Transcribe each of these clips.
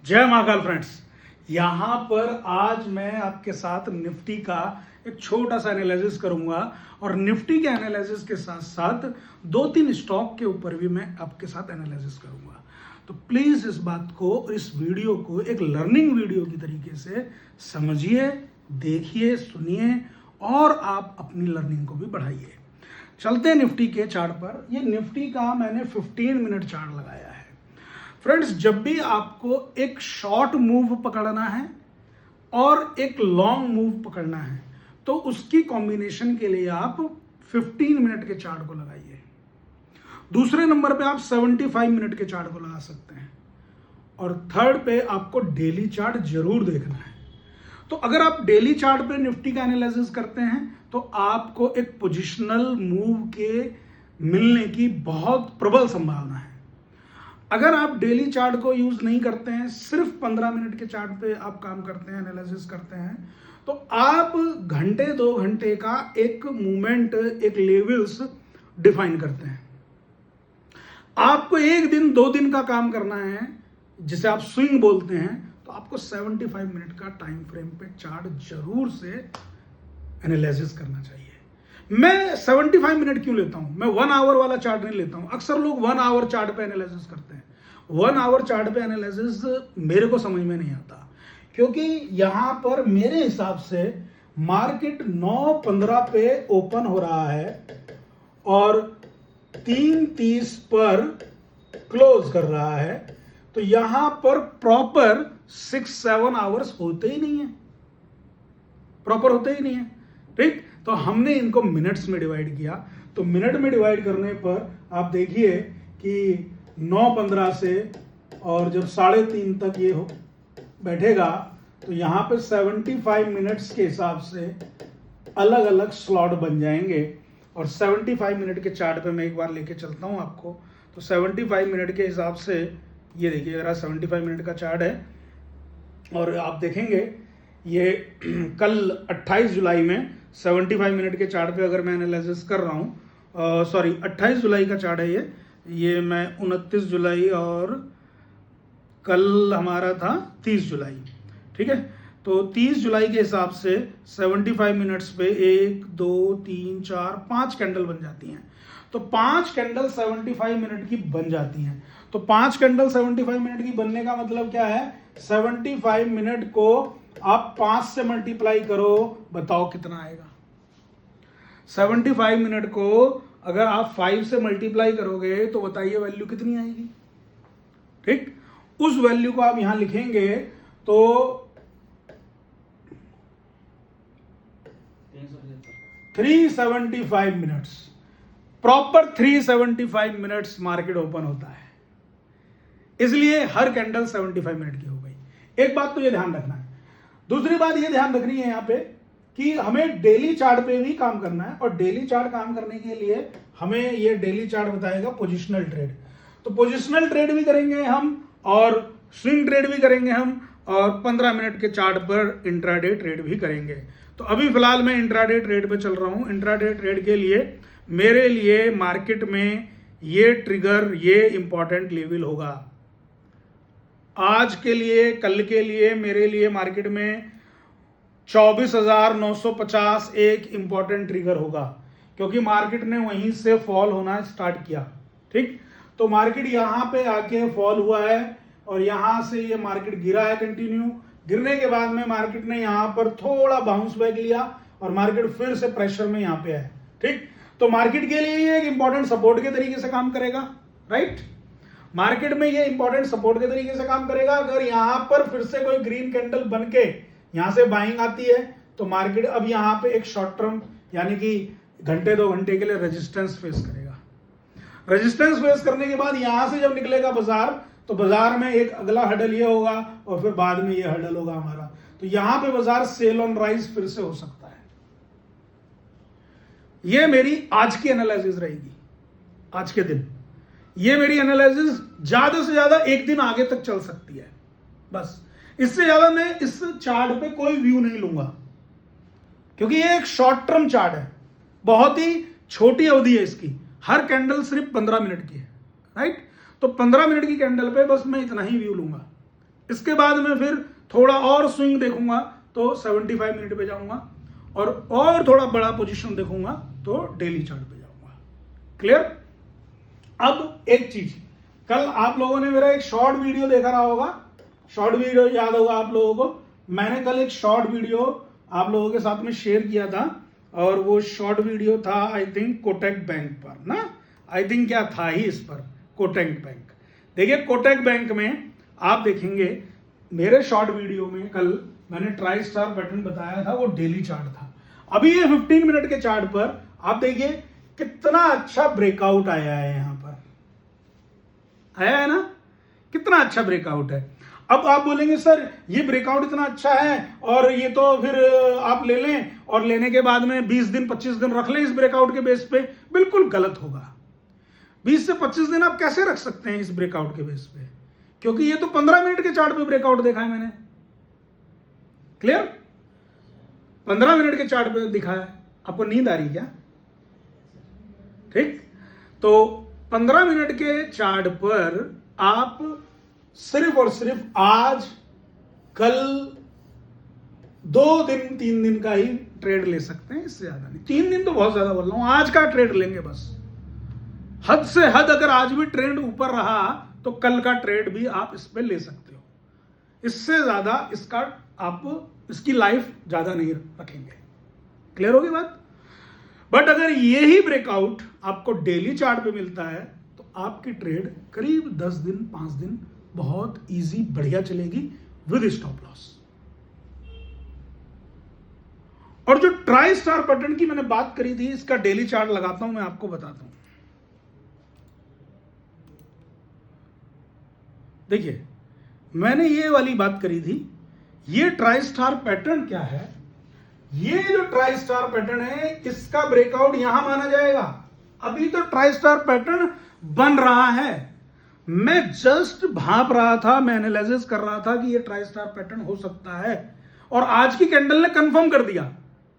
जय महाकाल फ्रेंड्स। यहाँ पर आज मैं आपके साथ निफ्टी का एक छोटा सा एनालिसिस करूंगा और निफ्टी के एनालिसिस के साथ साथ 2-3 स्टॉक के ऊपर भी मैं आपके साथ एनालिसिस करूंगा। तो प्लीज इस बात को, इस वीडियो को एक लर्निंग वीडियो की तरीके से समझिए, देखिए, सुनिए और आप अपनी लर्निंग को भी बढ़ाइए। चलते हैं निफ्टी के चार्ट पर। ये निफ्टी का मैंने 15 मिनट चार्ट लगाया है। फ्रेंड्स, जब भी आपको एक शॉर्ट मूव पकड़ना है और एक लॉन्ग मूव पकड़ना है तो उसकी कॉम्बिनेशन के लिए आप 15 मिनट के चार्ट को लगाइए। दूसरे नंबर पे आप 75 मिनट के चार्ट को लगा सकते हैं और थर्ड पे आपको डेली चार्ट जरूर देखना है। तो अगर आप डेली चार्ट पे निफ्टी का एनालिसिस करते हैं तो आपको एक पोजिशनल मूव के मिलने की बहुत प्रबल संभावना है। अगर आप डेली चार्ट को यूज नहीं करते हैं, सिर्फ 15 मिनट के चार्ट पे आप काम करते हैं, एनालिसिस करते हैं, तो आप घंटे 2 घंटे का एक मूवमेंट, एक लेवल्स डिफाइन करते हैं। आपको एक दिन 2 दिन का काम करना है जिसे आप स्विंग बोलते हैं, तो आपको 75 मिनट का टाइम फ्रेम पे चार्ट जरूर से एनालिसिस करना चाहिए। मैं 75 मिनट क्यों लेता हूं? मैं 1 आवर वाला चार्ट नहीं लेता हूं। अक्सर लोग 1 आवर चार्ट पे एनालिसिस करते हैं। 1 आवर चार्ट पे एनालिसिस मेरे को समझ में नहीं आता, क्योंकि यहां पर मेरे हिसाब से मार्केट 9:15 पे ओपन हो रहा है और 3:30 पर क्लोज कर रहा है, तो यहां पर प्रॉपर 6-7 आवर्स होते ही नहीं है, प्रॉपर होते ही नहीं है। ठीक, तो हमने इनको मिनट्स में डिवाइड किया। तो मिनट में डिवाइड करने पर आप देखिए कि 9:15 से और जब 3:30 तक ये बैठेगा तो यहाँ पे 75 मिनट्स के हिसाब से अलग अलग स्लॉट बन जाएंगे। और 75 मिनट के चार्ट पे मैं एक बार लेके चलता हूँ आपको। तो 75 मिनट के हिसाब से ये देखिए, अगर 75 मिनट का चार्ट है और आप देखेंगे ये कल 28 जुलाई में 75 मिनट के चार्ट पे अगर मैं एनालिसिस कर रहा हूँ, सॉरी 28 जुलाई का चार्ट है ये मैं 29 जुलाई और कल हमारा था 30 जुलाई। ठीक है, तो 30 जुलाई के हिसाब से 75 मिनट्स पे 1 2 3 4 5 कैंडल बन जाती हैं। तो 5 कैंडल 75 मिनट की बन जाती हैं। तो 5 कैंडल 75 मिनट की बनने का मतलब क्या है? 75 मिनट को आप 5 से मल्टीप्लाई करो, बताओ कितना आएगा। 75 मिनट को अगर आप 5 से मल्टीप्लाई करोगे तो बताइए वैल्यू कितनी आएगी। ठीक, उस वैल्यू को आप यहां लिखेंगे तो 375 minutes, proper 375 minutes market open होता है। इसलिए हर कैंडल 75 मिनट की हो गई। एक बात तो ये ध्यान रखना है। दूसरी बात ये ध्यान रखनी है यहाँ पे कि हमें डेली चार्ट पे भी काम करना है और डेली चार्ट काम करने के लिए हमें ये डेली चार्ट बताएगा पोजिशनल ट्रेड। तो पोजिशनल ट्रेड भी करेंगे हम और स्विंग ट्रेड भी करेंगे हम और 15 मिनट के चार्ट पर इंट्राडे ट्रेड भी करेंगे। तो अभी फिलहाल मैं इंट्राडे ट्रेड पे चल रहा हूँ। इंट्राडे ट्रेड के लिए मेरे लिए मार्केट में ये ट्रिगर, ये इंपॉर्टेंट लेवल होगा। आज के लिए, कल के लिए मेरे लिए मार्केट में 24,950 एक इंपॉर्टेंट ट्रिगर होगा, क्योंकि मार्केट ने वहीं से फॉल होना स्टार्ट किया। ठीक, तो मार्केट यहां पे आके फॉल हुआ है और यहां से ये मार्केट गिरा है कंटिन्यू। गिरने के बाद में मार्केट ने यहां पर थोड़ा बाउंस बैक लिया और मार्केट फिर से प्रेशर में यहां पे है। ठीक, तो मार्केट के लिए ये एक इंपॉर्टेंट सपोर्ट के तरीके से काम करेगा। राइट, मार्केट में ये इंपॉर्टेंट सपोर्ट के तरीके से काम करेगा। अगर यहां पर फिर से कोई ग्रीन कैंडल बनके यहां से बाइंग आती है तो मार्केट अब यहां पे एक शॉर्ट टर्म यानी कि घंटे 2 घंटे के लिए रेजिस्टेंस फेस करेगा। रेजिस्टेंस फेस करने के बाद यहां से जब निकलेगा बाजार, तो बाजार में एक अगला हडल ये होगा और फिर बाद में ये हडल होगा हमारा। तो यहां पे बाजार सेल ऑन राइज फिर से हो सकता है। ये मेरी आज की एनालिसिस रहेगी। आज के दिन ये मेरी एनालिसिस ज्यादा से ज्यादा एक दिन आगे तक चल सकती है, बस। इससे ज्यादा मैं इस चार्ट पे कोई व्यू नहीं लूंगा, क्योंकि ये एक शॉर्ट टर्म चार्ट है, बहुत ही छोटी अवधि है इसकी। हर कैंडल सिर्फ 15 मिनट की है। राइट, तो 15 मिनट की कैंडल पे बस मैं इतना ही व्यू लूंगा। इसके बाद में फिर थोड़ा और स्विंग देखूंगा तो 75 मिनट पे जाऊंगा, और थोड़ा बड़ा पोजीशन देखूंगा तो डेली चार्ट पे जाऊंगा। क्लियर? अब एक चीज, कल आप लोगों ने मेरा एक शॉर्ट वीडियो देखा रहा होगा, शॉर्ट वीडियो याद होगा आप लोगों को। मैंने कल एक शॉर्ट वीडियो आप लोगों के साथ में शेयर किया था, और वो शॉर्ट वीडियो था आई थिंक कोटक बैंक पर ना, आई थिंक क्या था ही इस पर, कोटक बैंक। देखिए कोटक बैंक में आप देखेंगे मेरे शॉर्ट वीडियो में कल मैंने ट्राई स्टार पैटर्न बताया था, वो डेली चार्ट था। अभी ये 15 मिनट के चार्ट पर आप देखिए कितना अच्छा ब्रेकआउट आया है, यहां पर आया है ना, कितना अच्छा ब्रेकआउट है। अब आप बोलेंगे सर ये ब्रेकआउट इतना अच्छा है और ये तो फिर आप ले लें और लेने के बाद में 20 दिन 25 दिन रख लें इस ब्रेकआउट के बेस पे। बिल्कुल गलत होगा। 20 से 25 दिन आप कैसे रख सकते हैं इस ब्रेकआउट के बेस पे, क्योंकि ये तो 15 मिनट के चार्ट पे ब्रेकआउट देखा है मैंने। क्लियर? 15 मिनट के चार्ट पे दिखा है। आपको नींद आ रही क्या? ठीक, तो 15 मिनट के चार्ट पर आप सिर्फ और सिर्फ आज, कल 2 दिन 3 दिन का ही ट्रेड ले सकते हैं, इससे ज्यादा नहीं। 3 दिन तो बहुत ज्यादा बोल रहा हूं, आज का ट्रेड लेंगे बस। हद से हद अगर आज भी ट्रेंड ऊपर रहा तो कल का ट्रेड भी आप इस पे ले सकते हो। इससे ज्यादा इसका आप इसकी लाइफ ज्यादा नहीं रखेंगे। क्लियर होगी बात? बट अगर यही ब्रेकआउट आपको डेली चार्ट पे मिलता है तो आपकी ट्रेड करीब 10 दिन 5 दिन बहुत इजी बढ़िया चलेगी विद स्टॉप लॉस। और जो ट्राई स्टार पैटर्न की मैंने बात करी थी, इसका डेली चार्ट लगाता हूं, मैं आपको बताता हूं। देखिए मैंने ये वाली बात करी थी, ये ट्राई स्टार पैटर्न क्या है, ये जो ट्राई स्टार पैटर्न है इसका ब्रेकआउट यहां माना जाएगा। अभी तो ट्राई स्टार पैटर्न बन रहा है, मैं जस्ट भाप रहा था, मैं एनालिसिस कर रहा था कि ये ट्राई स्टार पैटर्न हो सकता है, और आज की कैंडल ने कंफर्म कर दिया।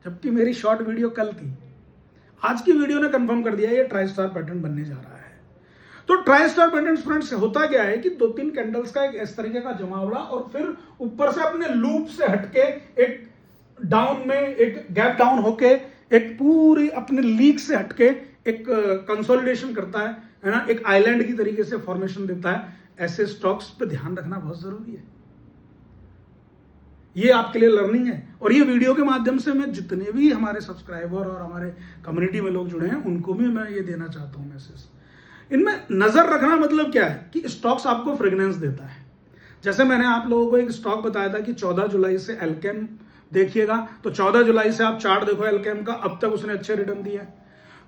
जबकि मेरी शॉर्ट वीडियो कल थी, आज की वीडियो ने कंफर्म कर दिया ये ट्राई स्टार पैटर्न बनने जा रहा है। तो ट्राई स्टार पैटर्न फ्रेंड्स होता क्या है कि 2-3 कैंडल्स का एक इस तरीके का जमावड़ा, और फिर ऊपर से अपने लूप से हटके एक डाउन में एक गैप डाउन होके एक पूरी अपने लीक से हटके एक कंसोलिडेशन करता है ना, एक आइलैंड की तरीके से फॉर्मेशन देता है। ऐसे स्टॉक्स पे ध्यान रखना बहुत जरूरी है। ये आपके लिए लर्निंग है, और ये वीडियो के माध्यम से मैं जितने भी हमारे सब्सक्राइबर और हमारे कम्युनिटी में लोग जुड़े हैं उनको भी मैं ये देना चाहता हूं मैसेज। इनमें नजर रखना मतलब क्या है कि स्टॉक्स आपको फ्रेगनेंस देता है। जैसे मैंने आप लोगों को एक स्टॉक बताया था कि 14 जुलाई से एल्केम देखिएगा, तो 14 जुलाई से आप चार्ट देखो एल्केम का, अब तक उसने अच्छे रिटर्न दिए।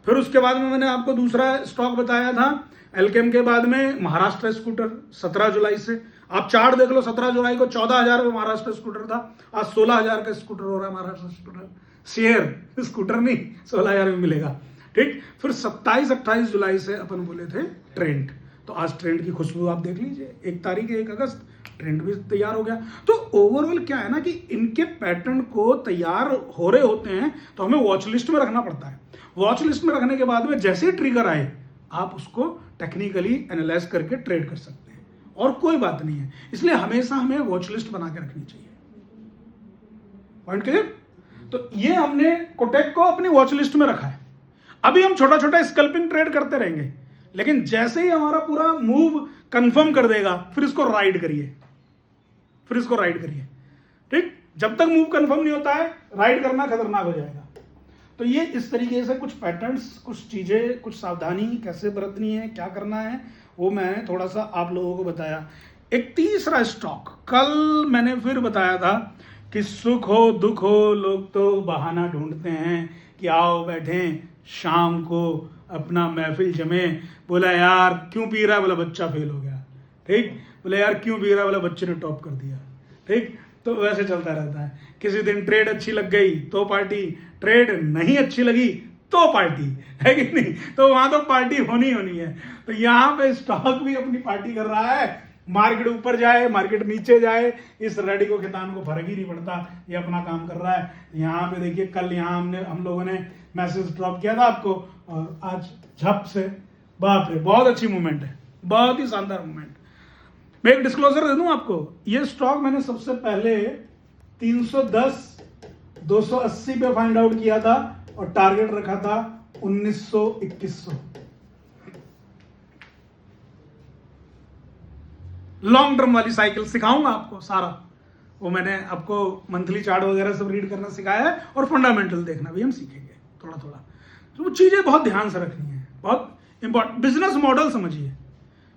फिर उसके बाद में मैंने आपको दूसरा स्टॉक बताया था एल्केम के बाद में महाराष्ट्र स्कूटर, 17 जुलाई से आप चार्ट देख लो। 17 जुलाई को 14,000 में महाराष्ट्र स्कूटर था, आज 16,000 का स्कूटर हो रहा है महाराष्ट्र स्कूटर। शेयर स्कूटर नहीं 16,000 में मिलेगा। ठीक, फिर 27-28 जुलाई से अपन बोले थे ट्रेंड, तो आज ट्रेंड की खुशबू आप देख लीजिए, 1 तारीख 1 अगस्त ट्रेंड भी तैयार हो गया। तो ओवरऑल क्या है ना कि इनके पैटर्न को तैयार हो रहे होते हैं तो हमें वॉच लिस्ट में रखना पड़ता है। वॉच लिस्ट में रखने के बाद में जैसे ट्रिगर आए आप उसको टेक्निकली एनालाइज करके ट्रेड कर सकते हैं, और कोई बात नहीं है। इसलिए हमेशा हमें वॉच लिस्ट बना के रखनी चाहिए। Point clear? तो ये हमने कोटेक को अपनी वॉच लिस्ट में रखा है। अभी हम छोटा छोटा स्कल्पिंग ट्रेड करते रहेंगे, लेकिन जैसे ही हमारा पूरा मूव कंफर्म कर देगा फिर इसको राइड करिए, फिर इसको राइड करिए। ठीक, जब तक मूव कंफर्म नहीं होता है राइड करना खतरनाक हो जाएगा। तो ये इस तरीके से कुछ पैटर्न्स, कुछ चीजें, कुछ सावधानी कैसे बरतनी है, क्या करना है, वो मैंने थोड़ा सा आप लोगों को बताया। एक तीसरा स्टॉक कल मैंने फिर बताया था कि सुख हो दुख हो लोग तो बहाना ढूंढते हैं कि आओ बैठें शाम को अपना महफिल जमे। बोला यार क्यों पी रहा है, बोला बच्चा फेल हो गया। ठीक, बोला यार क्यों पी रहा है, बोला बच्चे ने टॉप कर दिया। ठीक, तो वैसे चलता रहता है। किसी दिन ट्रेड अच्छी लग गई तो पार्टी, ट्रेड नहीं अच्छी लगी तो पार्टी, है कि नहीं? तो वहां तो पार्टी होनी होनी है। तो यहाँ पे स्टॉक भी अपनी पार्टी कर रहा है। मार्केट ऊपर जाए मार्केट नीचे जाए, इस रेडी को खितान को फर्क ही नहीं पड़ता, ये अपना काम कर रहा है। यहाँ पे देखिए कल यहाँ हम लोगों ने मैसेज ड्रॉप किया था आपको, और आज झप से बाप रे बहुत अच्छी मूवमेंट है, बहुत ही शानदार मूवमेंट। मैं एक डिस्क्लोजर दे दूं आपको, ये स्टॉक मैंने सबसे पहले 310 280 पे फाइंड आउट किया था और टारगेट रखा था 1900-2100। लॉन्ग टर्म वाली साइकिल सिखाऊंगा आपको सारा, वो मैंने आपको मंथली चार्ट वगैरह सब रीड करना सिखाया है, और फंडामेंटल देखना भी हम सीखेंगे थोड़ा थोड़ा। तो वो चीजें बहुत ध्यान से रखनी है, बहुत इंपॉर्टेंट। बिजनेस मॉडल समझिए,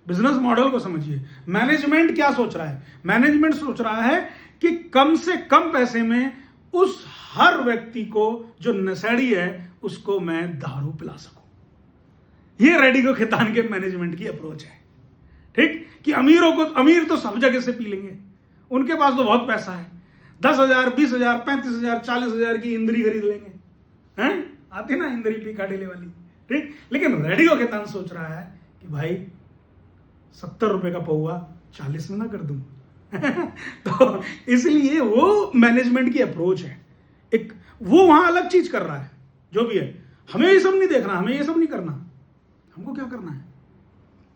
बिजनेस मॉडल को समझिए। मैनेजमेंट क्या सोच रहा है? मैनेजमेंट सोच रहा है कि कम से कम पैसे में उस हर व्यक्ति को जो नशेड़ी है उसको मैं दारू पिला सकूं। ये रेडिको खेतान के मैनेजमेंट की अप्रोच है, ठीक, कि अमीरों को, अमीर तो सब जगह से पी लेंगे, उनके पास तो बहुत पैसा है, 10,000 20,000 35,000 40,000 की इंद्री खरीद लेंगे, हैं, आती ना इंद्री पीका ढेले वाली, ठीक। लेकिन रेडिको खेतान सोच रहा है कि भाई 70 रुपए का पौवा 40 में ना कर दूं। तो इसलिए वो मैनेजमेंट की अप्रोच है, एक वो वहां अलग चीज कर रहा है। जो भी है, हमें ये सब नहीं देखना, हमें ये सब नहीं करना। हमको क्या करना है?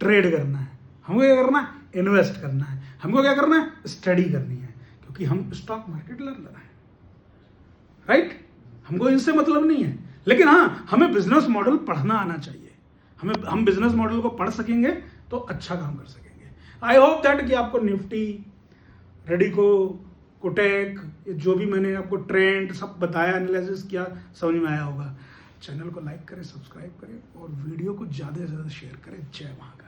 ट्रेड करना है। हमको क्या करना है? इन्वेस्ट करना है। हमको क्या करना है? स्टडी करनी है, क्योंकि हम स्टॉक मार्केट लर्नर हैं, राइट। हमको इनसे मतलब नहीं है, लेकिन हाँ, हमें बिजनेस मॉडल पढ़ना आना चाहिए। हम बिजनेस मॉडल को पढ़ सकेंगे तो अच्छा काम कर सकेंगे। आई होप दैट कि आपको निफ्टी, रेडिको, कोटेक, जो भी मैंने आपको ट्रेंड सब बताया, एनालिसिस किया, समझ में आया होगा। चैनल को लाइक करें, सब्सक्राइब करें और वीडियो को ज़्यादा से ज़्यादा शेयर करें। जय महाकाल।